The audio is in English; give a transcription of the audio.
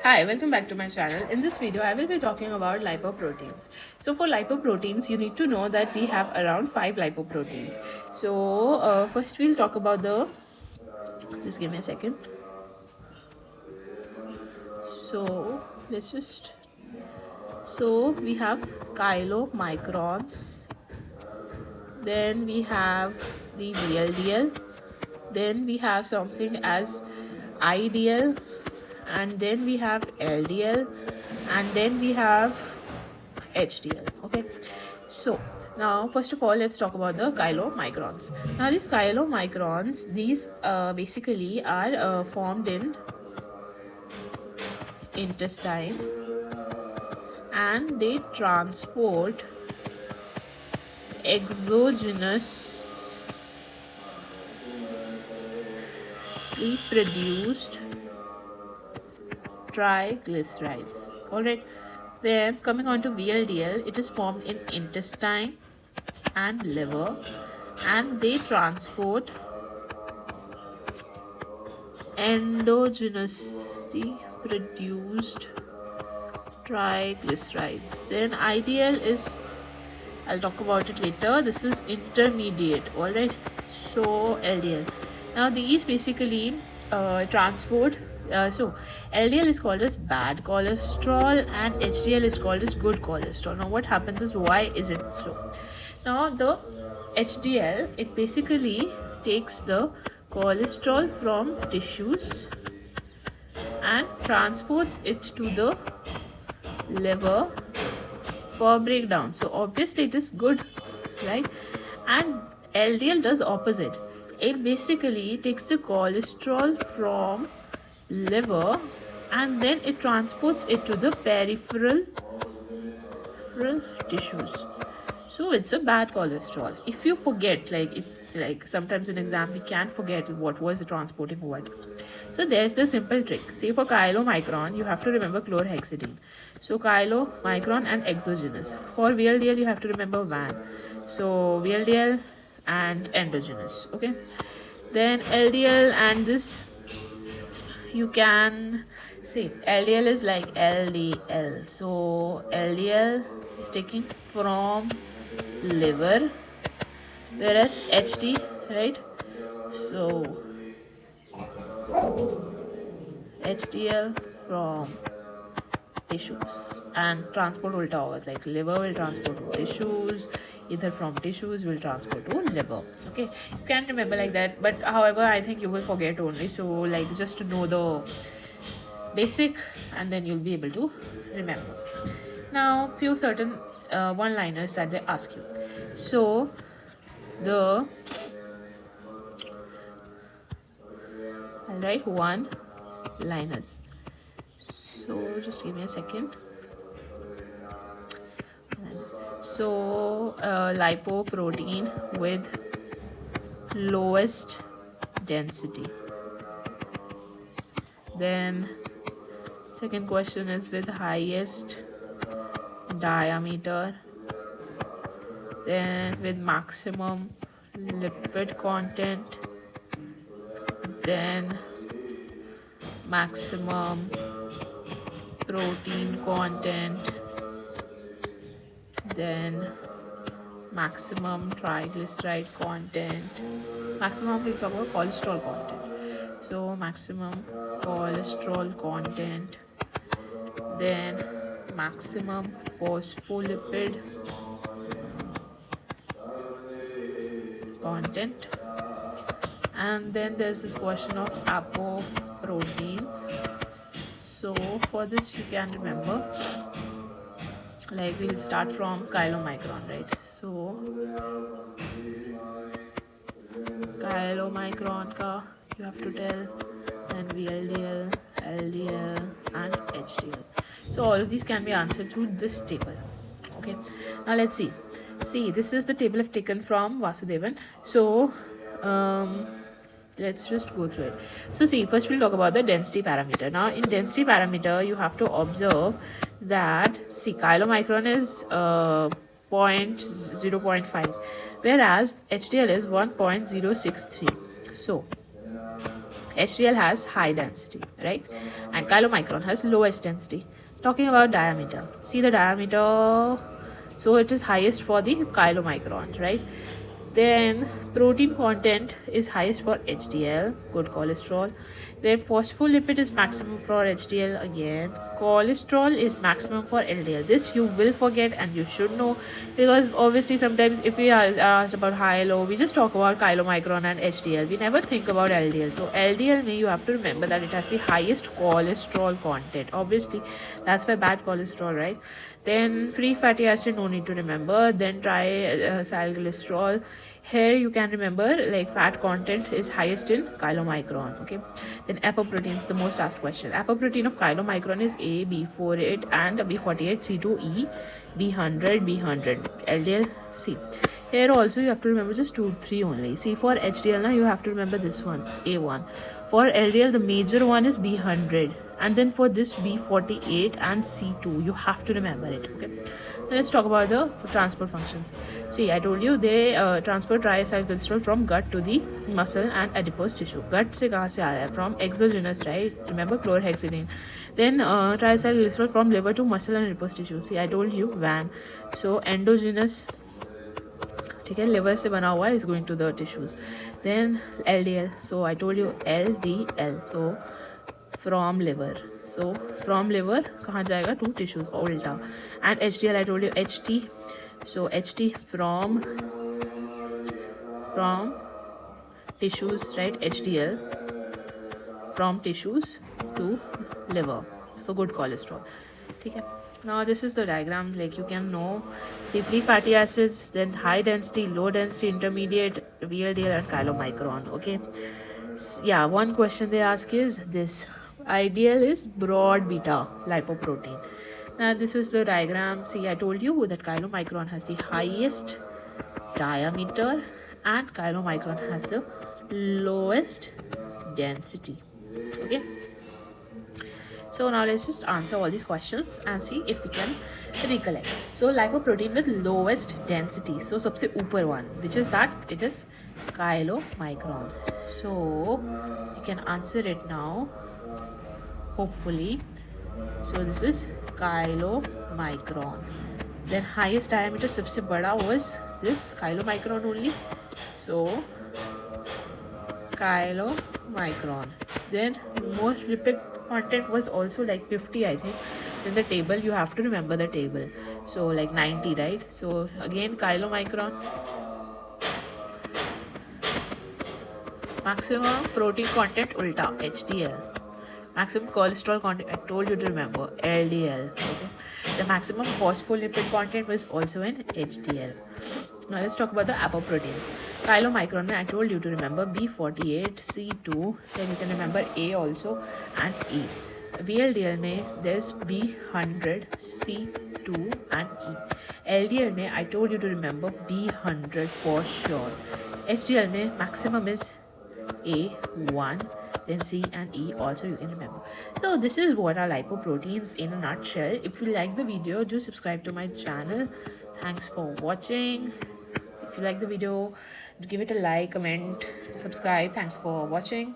Hi, welcome back to my channel. In this video, I will be talking about lipoproteins. So for lipoproteins, you need to know that we have around 5 lipoproteins. So first we'll talk about just give me a second. So let's just, so we have chylomicrons, then we have the VLDL, then we have something as IDL, and then we have LDL, and then we have HDL. Okay, so now first of all let's talk about the chylomicrons. Now these chylomicrons, these basically are formed in intestine, and they transport exogenously produced triglycerides. Alright, then coming on to VLDL, it is formed in intestine and liver, and they transport endogenously produced triglycerides. Then IDL is, I'll talk about it later, this is intermediate. Alright, so LDL. Now these basically transport so LDL is called as bad cholesterol and HDL is called as good cholesterol. Now what happens is, why is it so? Now the HDL, it basically takes the cholesterol from tissues and transports it to the liver for breakdown. So obviously it is good, right? And LDL does opposite. It basically takes the cholesterol from liver and then it transports it to the peripheral tissues. So it's a bad cholesterol. If you forget, like sometimes in exam we can forget what was transporting what. So there's the simple trick. Say for chylomicron, you have to remember chlorhexidine. So chylomicron and exogenous. For VLDL, you have to remember van. So VLDL and endogenous. Okay. Then LDL and this, you can see LDL is like LDL. So LDL is taken from liver, whereas HD, right? So HDL from tissues and transport ulta hours, like liver will transport to tissues, either from tissues will transport to liver. Okay, you can remember like that, but however I think you will forget only. So like just to know the basic and then you'll be able to remember. Now few certain one liners that they ask you. So the I'll write one liners. So just give me a second. So lipoprotein with lowest density. Then second question is with highest diameter. Then with maximum lipid content. Then maximum protein content, then maximum triglyceride content, maximum we talk about cholesterol content. So maximum cholesterol content, then maximum phospholipid content, and then there's this question of apoproteins. So for this you can remember, like we'll start from chylomicron, right? So chylomicron ka you have to tell, then VLDL, LDL and HDL. So all of these can be answered through this table. Okay, now let's see. This is the table I've taken from Vasudevan. So let's just go through it. So first we'll talk about the density parameter. Now in density parameter, you have to observe that chylomicron is 0.5, whereas HDL is 1.063. So HDL has high density, right? And chylomicron has lowest density. Talking about diameter, see the diameter, so it is highest for the chylomicron, right? Then protein content is highest for HDL, good cholesterol. Then phospholipid is maximum for HDL again. Cholesterol is maximum for LDL. This you will forget and you should know, because obviously sometimes if we are asked about high low, we just talk about chylomicron and HDL. We never think about LDL. So LDL may you have to remember that it has the highest cholesterol content. Obviously that's why bad cholesterol, right? Then free fatty acid, no need to remember. Then triacylglycerol. Here you can remember like fat content is highest in chylomicron. Okay. Then apoproteins, the most asked question. Apoprotein of chylomicron is A, B48 and B48, C2E, B100, B100, LDL, C. Here also you have to remember just 2, 3 only. See, for HDL now you have to remember this one, A1. For LDL the major one is B100, and then for this B48 and C2 you have to remember it. Okay. Now let's talk about the transport functions. See, I told you they transport triacylglycerol from gut to the muscle and adipose tissue. Gut se kahan se aa raha hai? From exogenous, right? Remember chlorhexidine. Then triacylglycerol from liver to muscle and adipose tissue. See, I told you van. So endogenous, ठीक है, liver से बना हुआ is going to the tissues. Then LDL, so I told you LDL, so from liver, so from liver कहाँ जाएगा to tissues, उल्टा. And HDL I told you HT, so HT from tissues, right? HDL from tissues to liver, so good cholesterol. ठीक है. Now this is the diagram, like you can know. See, free fatty acids, then high density, low density, intermediate, VLDL and chylomicron. Okay. Yeah, one question they ask is this. Ideal is broad beta lipoprotein. Now this is the diagram. See, I told you that chylomicron has the highest diameter and chylomicron has the lowest density. Okay. So now let's just answer all these questions and see if we can recollect. So lipoprotein with lowest density. So सबसे ऊपर one, which is that it is chylomicron. So you can answer it now, hopefully. So this is chylomicron. Then highest diameter सबसे बड़ा was this chylomicron only. So chylomicron. Then more lipid content was also like 50, I think. Then the table, you have to remember the table. So like 90, right? So again chylomicron. Maximum protein content ulta, HDL. Maximum cholesterol content, I told you to remember, LDL. Okay. The maximum phospholipid content was also in HDL. Now let's talk about the apoproteins. Chylomicron, I told you to remember B48, C2, then you can remember A also and E. VLDL में there's B100, C2 and E. LDL में I told you to remember B100 for sure. HDL में maximum is A1, then C and E also you can remember. So this is what are lipoproteins in a nutshell. If you like the video, do subscribe to my channel. Thanks for watching. If you like the video, give it a like, comment, subscribe. Thanks for watching.